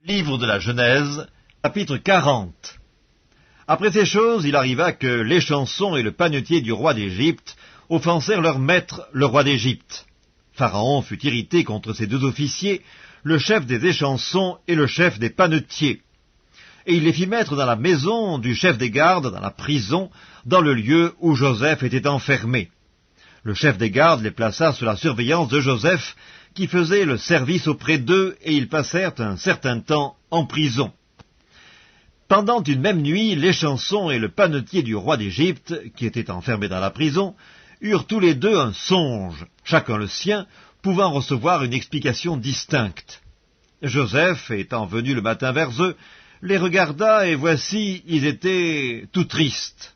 Livre de la Genèse, chapitre 40. Après ces choses, il arriva que l'échanson et le panetier du roi d'Égypte offensèrent leur maître, le roi d'Égypte. Pharaon fut irrité contre ces deux officiers, le chef des échansons et le chef des panetiers. Et il les fit mettre dans la maison du chef des gardes, dans la prison, dans le lieu où Joseph était enfermé. Le chef des gardes les plaça sous la surveillance de Joseph, qui faisait le service auprès d'eux, et ils passèrent un certain temps en prison. Pendant une même nuit, l'échanson et le panetier du roi d'Égypte, qui étaient enfermés dans la prison, eurent tous les deux un songe, chacun le sien, pouvant recevoir une explication distincte. Joseph, étant venu le matin vers eux, les regarda, et voici, ils étaient tout tristes.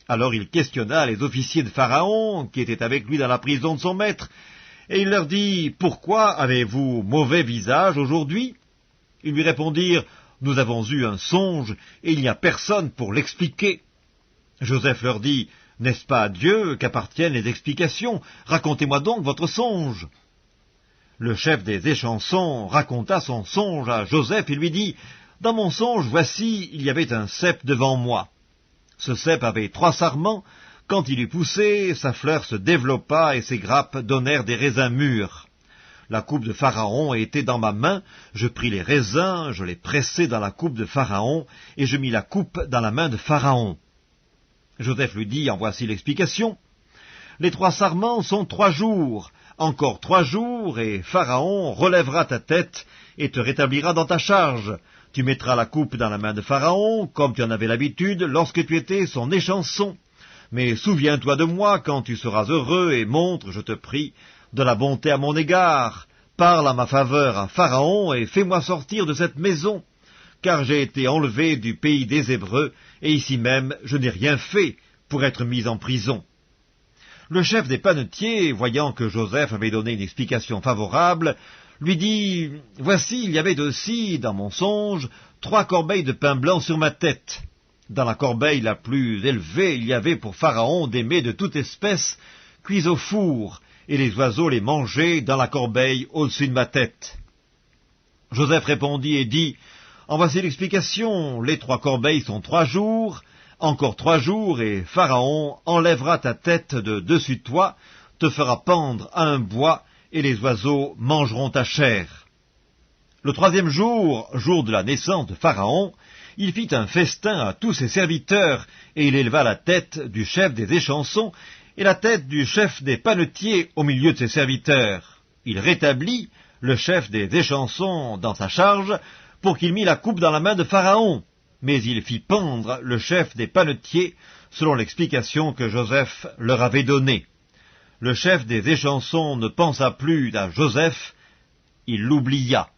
Alors il questionna les officiers de Pharaon, qui étaient avec lui dans la prison de son maître, et il leur dit, « Pourquoi avez-vous mauvais visage aujourd'hui ?» Ils lui répondirent, « Nous avons eu un songe, et il n'y a personne pour l'expliquer. » Joseph leur dit, « N'est-ce pas à Dieu qu'appartiennent les explications? Racontez-moi donc votre songe. » Le chef des échansons raconta son songe à Joseph et lui dit, « Dans mon songe, voici, il y avait un cep devant moi. Ce cep avait 3 sarments. Quand il eut poussé, sa fleur se développa et ses grappes donnèrent des raisins mûrs. La coupe de Pharaon était dans ma main, je pris les raisins, je les pressai dans la coupe de Pharaon, et je mis la coupe dans la main de Pharaon. » Joseph lui dit, « En voici l'explication. Les 3 sarments sont 3 jours, encore 3 jours, et Pharaon relèvera ta tête et te rétablira dans ta charge. Tu mettras la coupe dans la main de Pharaon, comme tu en avais l'habitude lorsque tu étais son échanson. Mais souviens-toi de moi quand tu seras heureux et montre, je te prie, de la bonté à mon égard. Parle à ma faveur à Pharaon et fais-moi sortir de cette maison, car j'ai été enlevé du pays des Hébreux, et ici même je n'ai rien fait pour être mis en prison. » Le chef des panetiers, voyant que Joseph avait donné une explication favorable, lui dit, « Voici, il y avait aussi, dans mon songe, 3 corbeilles de pain blanc sur ma tête. Dans la corbeille la plus élevée, il y avait pour Pharaon des mets de toute espèce, cuits au four, et les oiseaux les mangeaient dans la corbeille au-dessus de ma tête. » Joseph répondit et dit, « En voici l'explication, les 3 corbeilles sont 3 jours, encore 3 jours, et Pharaon enlèvera ta tête de dessus de toi, te fera pendre à un bois, et les oiseaux mangeront ta chair. » Le 3e jour, jour de la naissance de Pharaon, il fit un festin à tous ses serviteurs, et il éleva la tête du chef des échansons et la tête du chef des panetiers au milieu de ses serviteurs. Il rétablit le chef des échansons dans sa charge pour qu'il mît la coupe dans la main de Pharaon, mais il fit pendre le chef des panetiers selon l'explication que Joseph leur avait donnée. Le chef des échansons ne pensa plus à Joseph, il l'oublia.